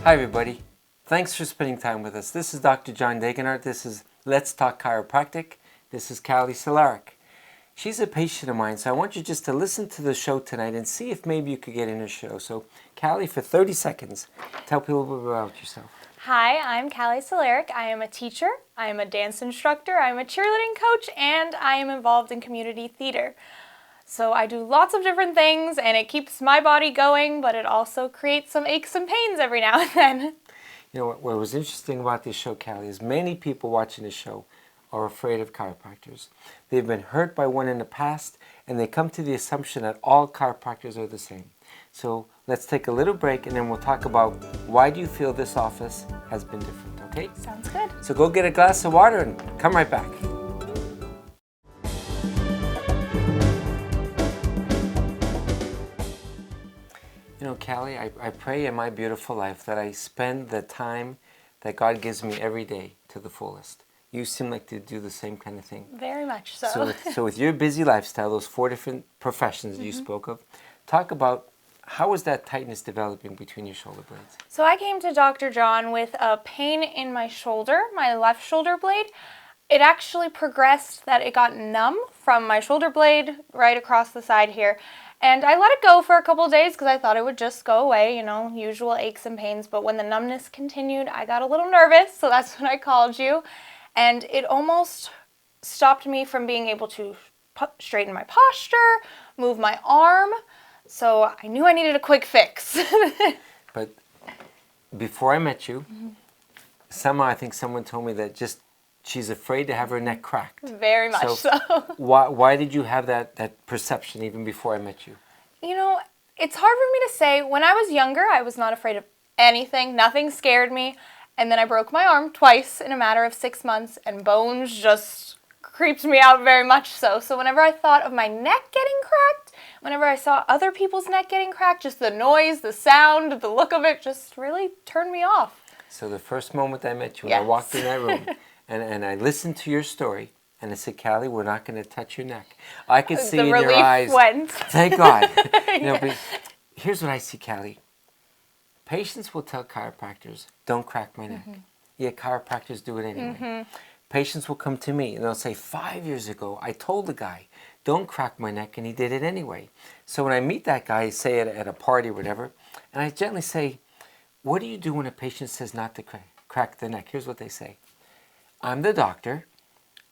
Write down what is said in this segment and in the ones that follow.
Hi everybody, thanks for spending time with us. This is Dr. John Degenhardt. This is Let's Talk Chiropractic. This is Cali Solarek. She's a patient of mine, so I want you just to listen to the show tonight and see if maybe you could get in her show. So Cali, for 30 seconds, tell people a little bit about yourself. Hi, I'm Cali Solarek. I am a teacher, I am a dance instructor, I'm a cheerleading coach, and I am involved in community theater. So I do lots of different things, and it keeps my body going, but it also creates some aches and pains every now and then. You know, what was interesting about this show, Cali, is many people watching this show are afraid of chiropractors. They've been hurt by one in the past, and they come to the assumption that all chiropractors are the same. So let's take a little break, and then we'll talk about why do you feel this office has been different, okay? Sounds good. So go get a glass of water and come right back. You know, Cali, I pray in my beautiful life that I spend the time that God gives me every day to the fullest. You seem like to do the same kind of thing. Very much so. So with your busy lifestyle, those 4 different professions that you spoke of, talk about how is that tightness developing between your shoulder blades? So I came to Dr. John with a pain in my shoulder, my left shoulder blade. It actually progressed that it got numb from my shoulder blade right across the side here. And I let it go for a couple of days because I thought it would just go away, you know, usual aches and pains. But when the numbness continued, I got a little nervous, so that's when I called you. And it almost stopped me from being able to straighten my posture, move my arm. So I knew I needed a quick fix. But before I met you, somehow I think someone told me that just she's afraid to have her neck cracked. Very much so. Why did you have that perception even before I met you? You know, it's hard for me to say. When I was younger, I was not afraid of anything. Nothing scared me. And then I broke my arm twice in a matter of 6 months, and bones just creeped me out very much so. So whenever I thought of my neck getting cracked, whenever I saw other people's neck getting cracked, just the noise, the sound, the look of it just really turned me off. So the first moment I met you, when I walked in that room, and I listened to your story, and I said, Cali, we're not going to touch your neck. I could see in your eyes. The relief went. Thank God. You know, but here's what I see, Cali. Patients will tell chiropractors, don't crack my neck. Yet chiropractors do it anyway. Patients will come to me and they'll say, 5 years ago, I told the guy, don't crack my neck, and he did it anyway. So when I meet that guy, say at a party or whatever, and I gently say, what do you do when a patient says not to crack the neck? Here's what they say. I'm the doctor.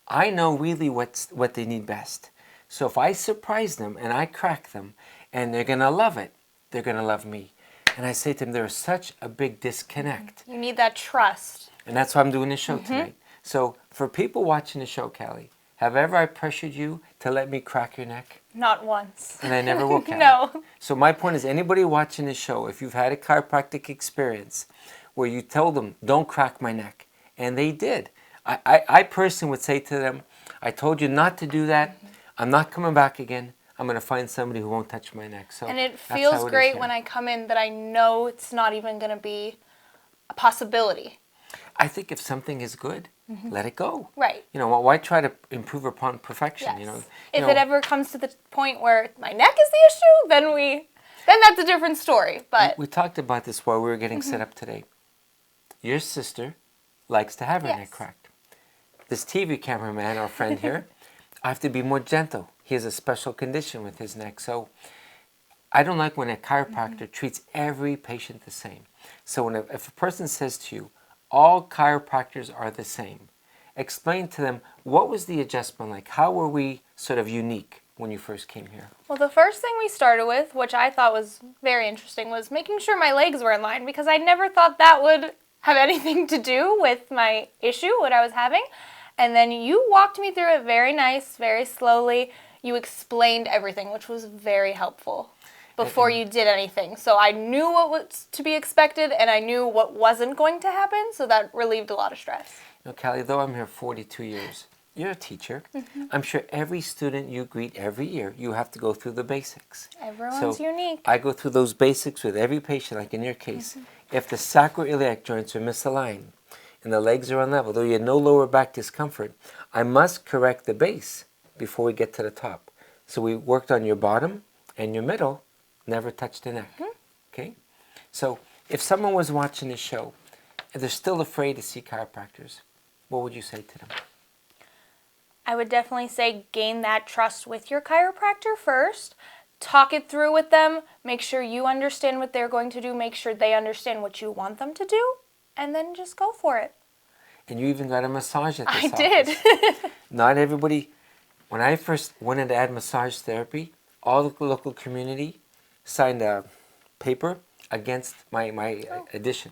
I know really what they need best. So if I surprise them and I crack them and they're going to love it, they're going to love me. And I say to them, there's such a big disconnect. You need that trust. And that's why I'm doing this show tonight. So for people watching the show, Cali, have ever I pressured you to let me crack your neck? Not once. And I never will, Cali. No. So my point is, anybody watching this show, if you've had a chiropractic experience where you told them, don't crack my neck, and they did, I personally would say to them, I told you not to do that. I'm not coming back again. I'm going to find somebody who won't touch my neck. So and it feels great when I come in that I know it's not even going to be a possibility. I think if something is good, let it go. Right. You know, why try to improve upon perfection? Yes. You know, if it ever comes to the point where my neck is the issue, then that's a different story. But we talked about this while we were getting set up today. Your sister likes to have her neck cracked. This TV cameraman, our friend here, I have to be more gentle. He has a special condition with his neck. So I don't like when a chiropractor treats every patient the same. So if a person says to you, all chiropractors are the same, explain to them, what was the adjustment like? How were we sort of unique when you first came here? Well, the first thing we started with, which I thought was very interesting, was making sure my legs were in line, because I never thought that would have anything to do with my issue, what I was having. And then you walked me through it very nice, very slowly. You explained everything, which was very helpful before you did anything. So I knew what was to be expected, and I knew what wasn't going to happen, so that relieved a lot of stress. You know, Cali, though I'm here 42 years, you're a teacher. I'm sure every student you greet every year, you have to go through the basics. Everyone's unique. I go through those basics with every patient, like in your case. If the sacroiliac joints are misaligned and the legs are unlevel, though you have no lower back discomfort, I must correct the base before we get to the top. So we worked on your bottom and your middle, never touched the neck. Okay? So If someone was watching the show and they're still afraid to see chiropractors, what would you say to them? I would definitely say gain that trust with your chiropractor first. Talk it through with them. Make sure you understand what they're going to do. Make sure they understand what you want them to do. And then just go for it. And you even got a massage at this I office. did. Not everybody. When I first wanted to add massage therapy, all the local community signed a paper against my addition.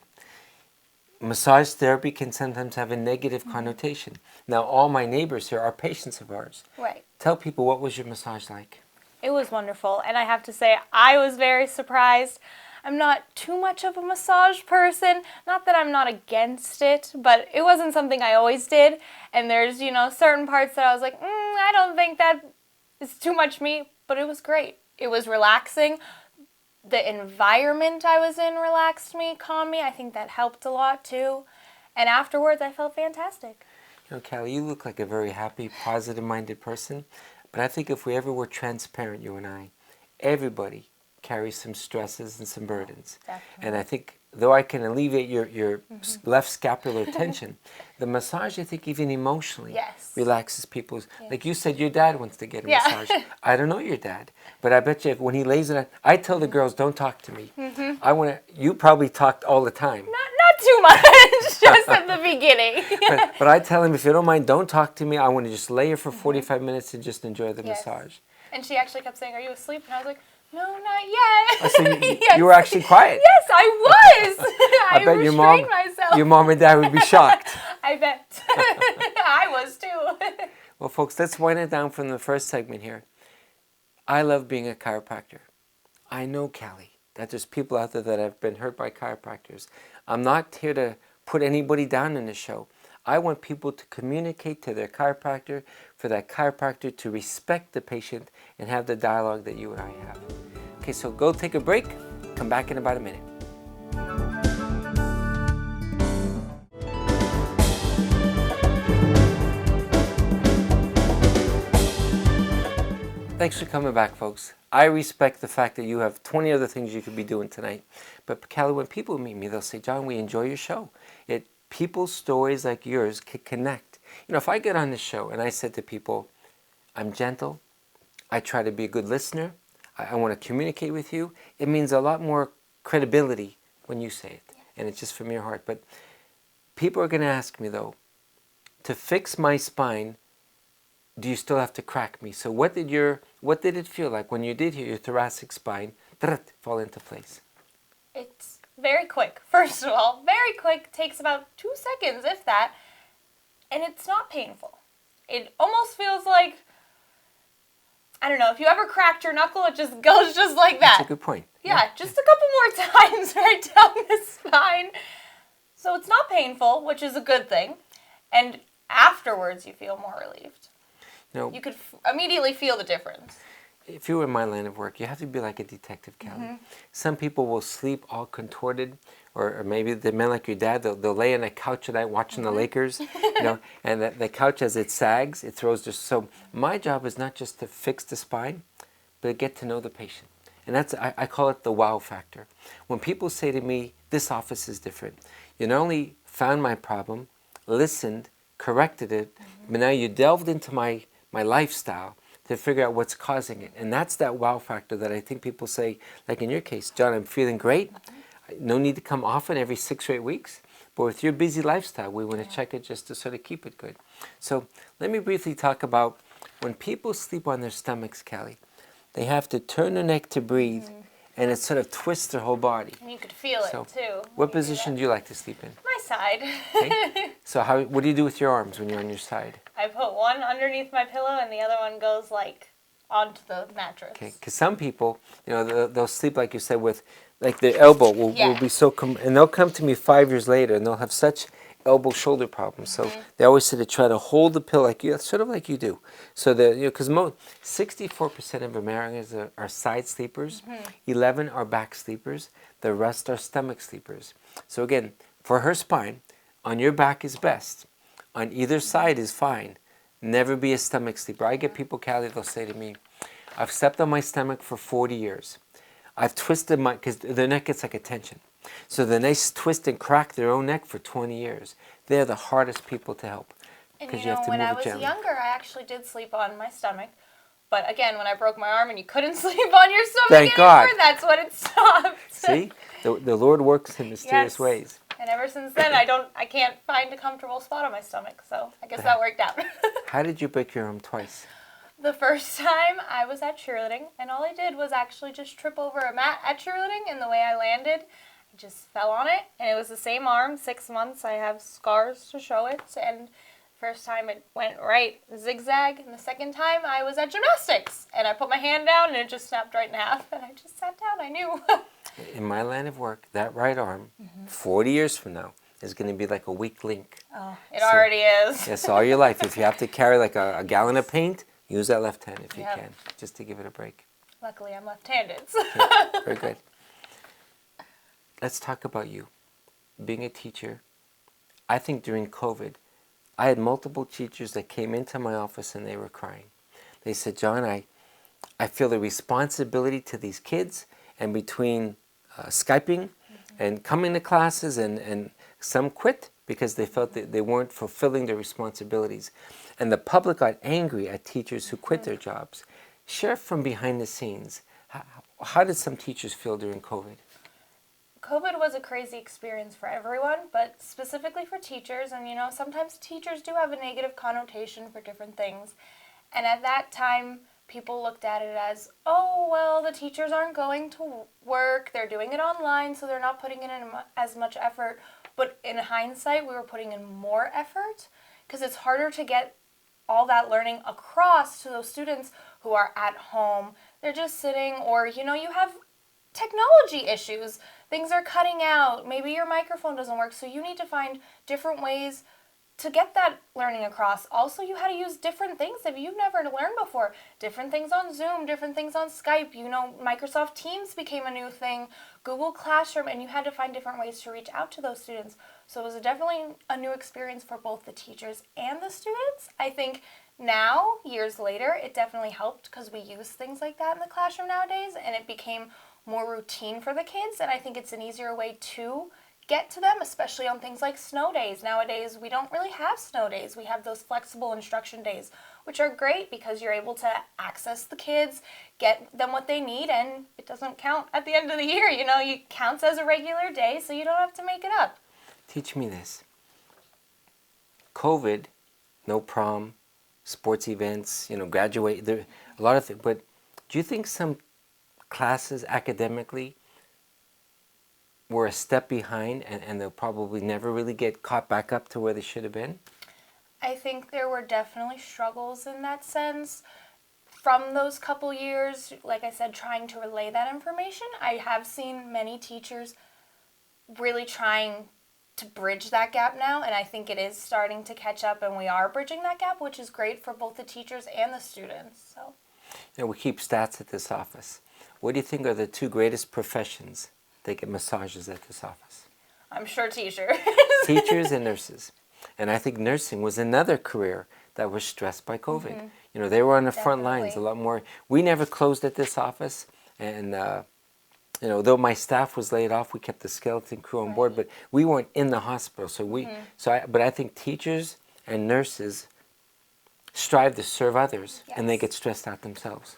Massage therapy can sometimes have a negative connotation. Now, all my neighbors here are patients of ours. Right. Tell people, what was your massage like? It was wonderful. And I have to say, I was very surprised. I'm not too much of a massage person. Not that I'm not against it, but it wasn't something I always did. And there's, certain parts that I was like, I don't think that is too much me. But it was great. It was relaxing. The environment I was in relaxed me, calmed me. I think that helped a lot too. And afterwards, I felt fantastic. Callie, you look like a very happy, positive-minded person. But I think if we ever were transparent, you and I, everybody carries some stresses and some burdens. Definitely. And I think, though I can alleviate your left scapular tension, the massage, I think, even emotionally relaxes people's... Yes. Like you said, your dad wants to get a Yeah. massage. I don't know your dad, but I bet you when he lays it on... I tell the girls, don't talk to me. I want to... You probably talked all the time. Not too much, just at the beginning. But I tell him, if you don't mind, don't talk to me. I want to just lay here for 45 minutes and just enjoy the massage. And she actually kept saying, are you asleep? And I was like, no, not yet. So you were actually quiet. Yes, I was. I bet restrained myself. your mom and dad would be shocked. I bet. I was too. Well, folks, let's wind it down from the first segment here. I love being a chiropractor. I know, Callie, that there's people out there that have been hurt by chiropractors. I'm not here to put anybody down in the show. I want people to communicate to their chiropractor, for that chiropractor to respect the patient and have the dialogue that you and I have. Okay, so go take a break. Come back in about a minute. Thanks for coming back, folks. I respect the fact that you have 20 other things you could be doing tonight. But Callie, when people meet me, they'll say, John, we enjoy your show. People's stories like yours can connect. If I get on this show and I said to people, I'm gentle, I try to be a good listener, I want to communicate with you, it means a lot more credibility when you say it. And it's just from your heart. But people are going to ask me, though, to fix my spine, do you still have to crack me? So what did it feel like when you did hear your thoracic spine fall into place? It's very quick, first of all. Very quick. Takes about 2 seconds, if that. And it's not painful. It almost feels like, I don't know, if you ever cracked your knuckle, it just goes just like that. That's a good point. Yeah, just a couple more times right down the spine. So it's not painful, which is a good thing. And afterwards, you feel more relieved. You could immediately feel the difference. If you were in my line of work, you have to be like a detective, Callie. Some people will sleep all contorted, or maybe the men like your dad, they'll lay on a couch at night watching the Lakers, and the couch, as it sags, it throws just... So my job is not just to fix the spine, but to get to know the patient. And that's, I call it the wow factor. When people say to me, this office is different, you not only found my problem, listened, corrected it, but now you delved into my lifestyle to figure out what's causing it. And that's that wow factor that I think people say, like in your case, John, I'm feeling great. No need to come often, every 6 or 8 weeks. But with your busy lifestyle, we want to check it just to sort of keep it good. So let me briefly talk about when people sleep on their stomachs, Callie, they have to turn their neck to breathe, and it sort of twists their whole body. And you could feel it, too. What position do you like to sleep in? My side. Okay. So what do you do with your arms when you're on your side? I put one underneath my pillow, and the other one goes, onto the mattress. Okay, because some people, they'll sleep, like you said, with, like their elbow will be so, and they'll come to me 5 years later, and they'll have such elbow-shoulder problems. So they always say to try to hold the pillow like you, sort of like you do. So because 64% of Americans are side sleepers, 11 are back sleepers, the rest are stomach sleepers. So again, for her spine, on your back is best. On either side is fine. Never be a stomach sleeper. I get people, Callie, they'll say to me, I've slept on my stomach for 40 years. I've twisted because the neck gets like a tension. So then they twist and crack their own neck for 20 years. They're the hardest people to help. And because you know, have to when move I it was gently. younger, I actually did sleep on my stomach. But again, when I broke my arm and you couldn't sleep on your stomach Thank anymore, God. that's when it stopped. See? The Lord works in mysterious Yes. ways. And ever since then, I can't find a comfortable spot on my stomach. So I guess that worked out. How did you break your arm twice? The first time I was at cheerleading, and all I did was actually just trip over a mat at cheerleading, and the way I landed, I just fell on it, and it was the same arm, 6 months. I have scars to show it, and first time it went right zigzag, and the second time I was at gymnastics, and I put my hand down, and it just snapped right in half, and I just sat down. I knew. In my line of work, that right arm, 40 years from now, is going to be like a weak link. Oh, it already is. Yes, all your life. If you have to carry like a gallon of paint, use that left hand if you can, just to give it a break. Luckily, I'm left-handed. Okay, very good. Let's talk about you. Being a teacher, I think during COVID, I had multiple teachers that came into my office and they were crying. They said, John, I feel the responsibility to these kids, and between Skyping and coming to classes, and some quit because they felt that they weren't fulfilling their responsibilities. And the public got angry at teachers who quit their jobs. Share from behind the scenes. How did some teachers feel during COVID? COVID was a crazy experience for everyone, but specifically for teachers. And, you know, sometimes teachers do have a negative connotation for different things. And at that time, people looked at it as, oh, well, the teachers aren't going to work. They're doing it online, so they're not putting in as much effort. But in hindsight, we were putting in more effort because it's harder to get all that learning across to those students who are at home. They're just sitting, or, you know, you have technology issues. Things are cutting out. Maybe your microphone doesn't work, so you need to find different ways to get that learning across. Also, you had to use different things that you've never learned before. Different things on Zoom, different things on Skype. You know, Microsoft Teams became a new thing, Google Classroom, and you had to find different ways to reach out to those students. So it was definitely a new experience for both the teachers and the students. I think now, years later, it definitely helped because we use things like that in the classroom nowadays, and it became more routine for the kids, and I think it's an easier way to get to them, especially on things like snow days. Nowadays, we don't really have snow days. We have those flexible instruction days, which are great because you're able to access the kids, get them what they need, and it doesn't count at the end of the year. You know, it counts as a regular day, so you don't have to make it up. Teach me this. COVID, no prom, sports events, you know, graduate, there a lot of things. But do you think some classes academically were a step behind, and they'll probably never really get caught back up to where they should have been? I think there were definitely struggles in that sense. From those couple years, like I said, trying to relay that information, I have seen many teachers really trying to bridge that gap now, and I think it is starting to catch up, and we are bridging that gap, which is great for both the teachers and the students. So, You know, we keep stats at this office. What do you think are the two greatest professions that get massages at this office? I'm sure teachers. Teachers and nurses. And I think nursing was another career that was stressed by COVID. You know, they were on the front lines a lot more. We never closed at this office, and you know, though my staff was laid off, we kept the skeleton crew on board, but we weren't in the hospital. So but I think teachers and nurses strive to serve others, and they get stressed out themselves.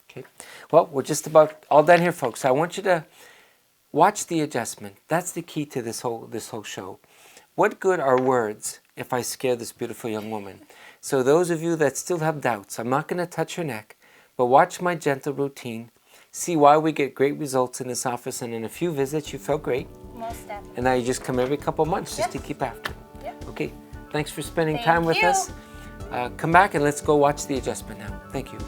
Okay. Well, we're just about all done here, folks. I want you to watch the adjustment. That's the key to this whole show. What good are words if I scare this beautiful young woman? So those of you that still have doubts, I'm not going to touch her neck, but watch my gentle routine. See why we get great results in this office, and in a few visits you felt great. Most definitely. And now you just come every couple months just to keep after it. Yep. Okay, thanks for spending Thank time with you. us. Come back and let's go watch the adjustment now. Thank you.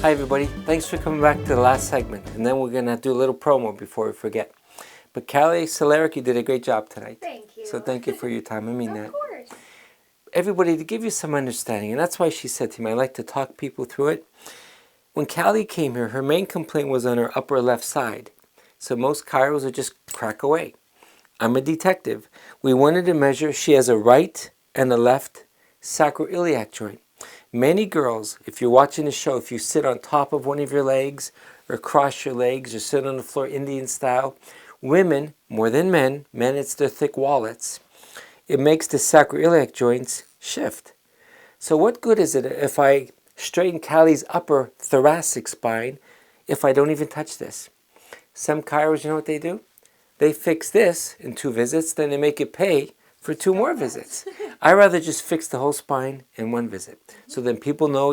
Hi everybody, thanks for coming back to the last segment, and then we're going to do a little promo before we forget. But Cali Solarek, you did a great job tonight. Thank you. So thank you for your time, I mean that. Of course. Everybody, to give you some understanding, and that's why she said to me, I like to talk people through it. When Cali came here, her main complaint was on her upper left side. So most chiros would just crack away. I'm a detective. We wanted to measure, she has a right and the left sacroiliac joint. Many girls, if you're watching the show, if you sit on top of one of your legs or cross your legs or sit on the floor Indian style, women, more than men, it's their thick wallets, it makes the sacroiliac joints shift. So what good is it if I straighten Callie's upper thoracic spine if I don't even touch this? Some chiros, you know what they do? They fix this in 2 visits, then they make it pay for 2 more visits. I rather just fix the whole spine in 1 visit. So then people know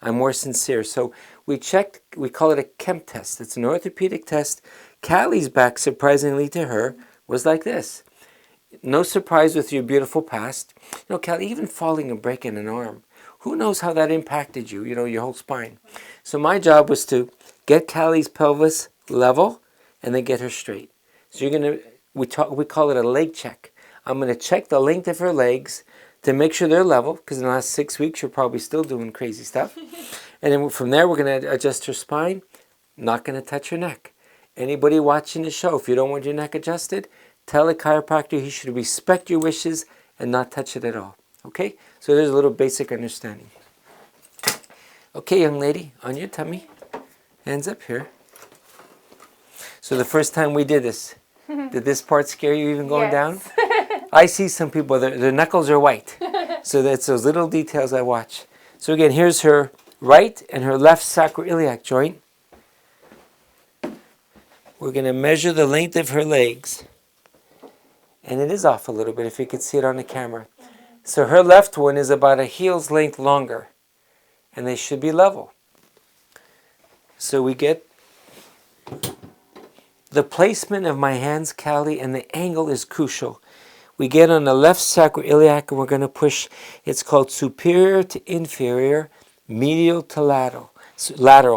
I'm more sincere. So we call it a chem test. It's an orthopedic test. Callie's back, surprisingly to her, was like this. No surprise with your beautiful past. You know, Callie, even falling and breaking an arm, who knows how that impacted you, your whole spine. So my job was to get Callie's pelvis level and then get her straight. So we call it a leg check. I'm going to check the length of her legs to make sure they're level, because in the last 6 weeks you're probably still doing crazy stuff. And then from there we're going to adjust her spine, not going to touch her neck. Anybody watching the show, if you don't want your neck adjusted, tell a chiropractor he should respect your wishes and not touch it at all. Okay? So there's a little basic understanding. Okay, young lady, on your tummy. Hands up here. So the first time we did this, did this part scare you even going down? I see some people, their knuckles are white. So that's those little details I watch. So again, here's her right and her left sacroiliac joint. We're going to measure the length of her legs. And it is off a little bit if you can see it on the camera. So her left one is about a heel's length longer. And they should be level. So we get the placement of my hands, Callie, and the angle is crucial. We get on the left sacroiliac and we're going to push, it's called superior to inferior, medial to lateral.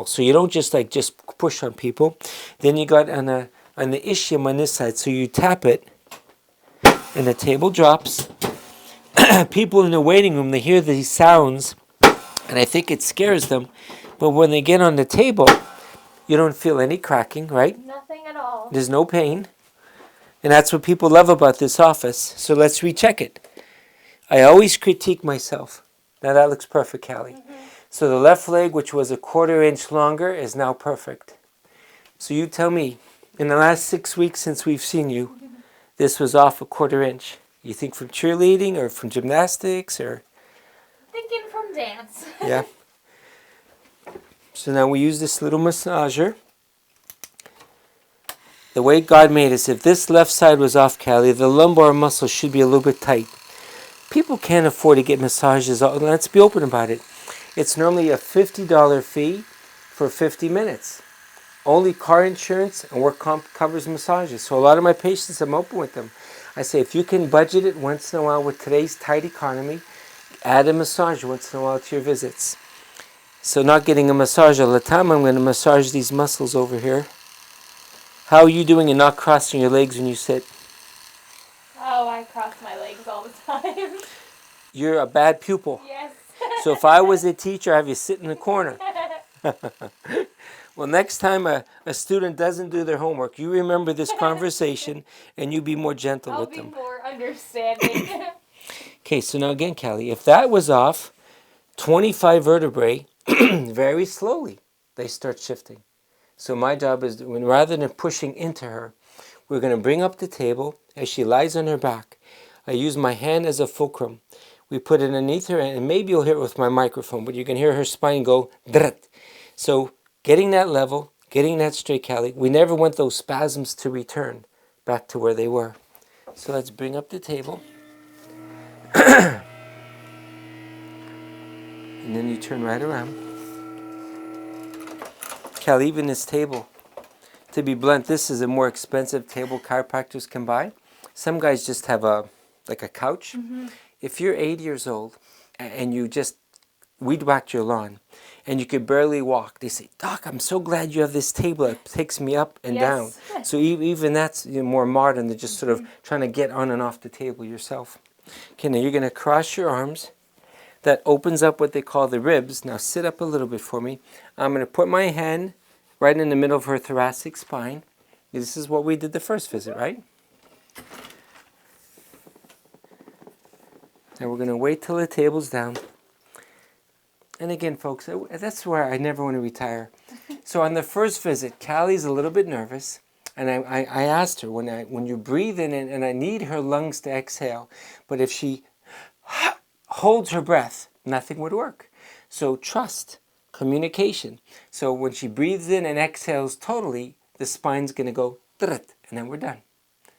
So you don't just push on people. Then you got on the ischium on this side. So you tap it and the table drops. People in the waiting room, they hear these sounds and I think it scares them. But when they get on the table, you don't feel any cracking, right? Nothing at all. There's no pain. And that's what people love about this office. So let's recheck it. I always critique myself. Now that looks perfect, Callie. So the left leg, which was a 1/4 inch longer, is now perfect. So you tell me, in the last 6 weeks since we've seen you, this was off a 1/4 inch. You think from cheerleading or from gymnastics or? Thinking from dance. Yeah. So now we use this little massager. The way God made us, if this left side was off, Callie, the lumbar muscle should be a little bit tight. People can't afford to get massages. Let's be open about it. It's normally a $50 fee for 50 minutes. Only car insurance and work comp covers massages. So a lot of my patients, I'm open with them. I say, if you can budget it once in a while with today's tight economy, add a massage once in a while to your visits. So not getting a massage all the time, I'm going to massage these muscles over here. How are you doing in not crossing your legs when you sit? Oh, I cross my legs all the time. You're a bad pupil. Yes. So if I was a teacher, I'd have you sit in the corner. Well, next time a student doesn't do their homework, you remember this conversation and you be more gentle with them. I'll be more understanding. Okay, so now again, Callie, if that was off, 25 vertebrae, very slowly, they start shifting. So my job is, rather than pushing into her, we're going to bring up the table as she lies on her back. I use my hand as a fulcrum. We put it underneath her, and maybe you'll hear it with my microphone, but you can hear her spine go, drat. So getting that level, getting that straight, Callie, we never want those spasms to return back to where they were. So let's bring up the table. And then you turn right around. Callie, even this table, to be blunt, this is a more expensive table chiropractors can buy. Some guys just have a couch. If you're 80 years old and you just weed whacked your lawn and you could barely walk, they say, Doc, I'm so glad you have this table that takes me up and down. So even that's more modern than just sort of trying to get on and off the table yourself. Okay, now you're going to cross your arms. That opens up what they call the ribs. Now sit up a little bit for me. I'm going to put my hand right in the middle of her thoracic spine. This is what we did the first visit, right? Now we're going to wait till the table's down. And again, folks, that's where I never want to retire. So on the first visit, Callie's a little bit nervous. And I asked her, when you breathe in, and I need her lungs to exhale, but if she holds her breath, nothing would work. So trust, communication. So when she breathes in and exhales totally, the spine's going to go, and then we're done.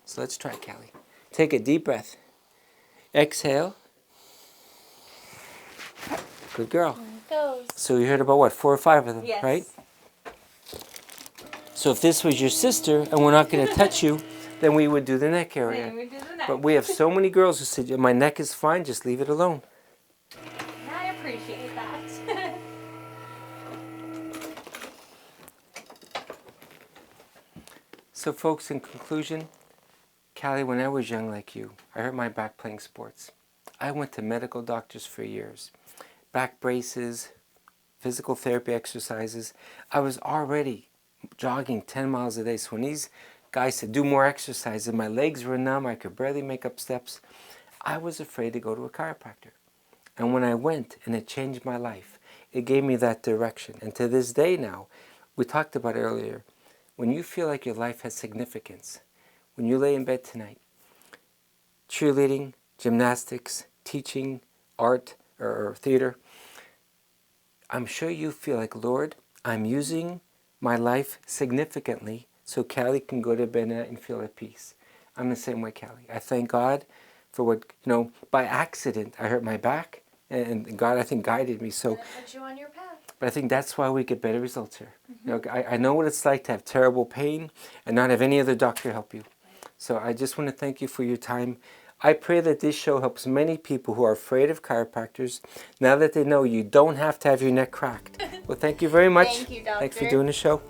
So let's try, Callie. Take a deep breath. Exhale. Good girl. So you heard about what, 4 or 5 of them, Yes. right? So if this was your sister and we're not going to touch you, then we would do the neck area. Then we do the neck. But we have so many girls who said, my neck is fine, just leave it alone. I appreciate that. So folks, in conclusion, Callie, when I was young like you, I hurt my back playing sports. I went to medical doctors for years. Back braces, physical therapy exercises. I was already jogging 10 miles a day. So when these guys said, do more exercise, and my legs were numb, I could barely make up steps, I was afraid to go to a chiropractor. And when I went, and it changed my life, it gave me that direction. And to this day now, we talked about it earlier, when you feel like your life has significance, when you lay in bed tonight, cheerleading, gymnastics, teaching, art, or theater, I'm sure you feel like, Lord, I'm using my life significantly so Callie can go to bed and feel at peace. I'm the same way, Callie. I thank God for what, by accident, I hurt my back, and God, I think, guided me. So, Put you on your path. but I think that's why we get better results here. I know what it's like to have terrible pain and not have any other doctor help you. So I just want to thank you for your time. I pray that this show helps many people who are afraid of chiropractors, now that they know you don't have to have your neck cracked. Well, thank you very much. Thank you, doctor. Thanks for doing the show.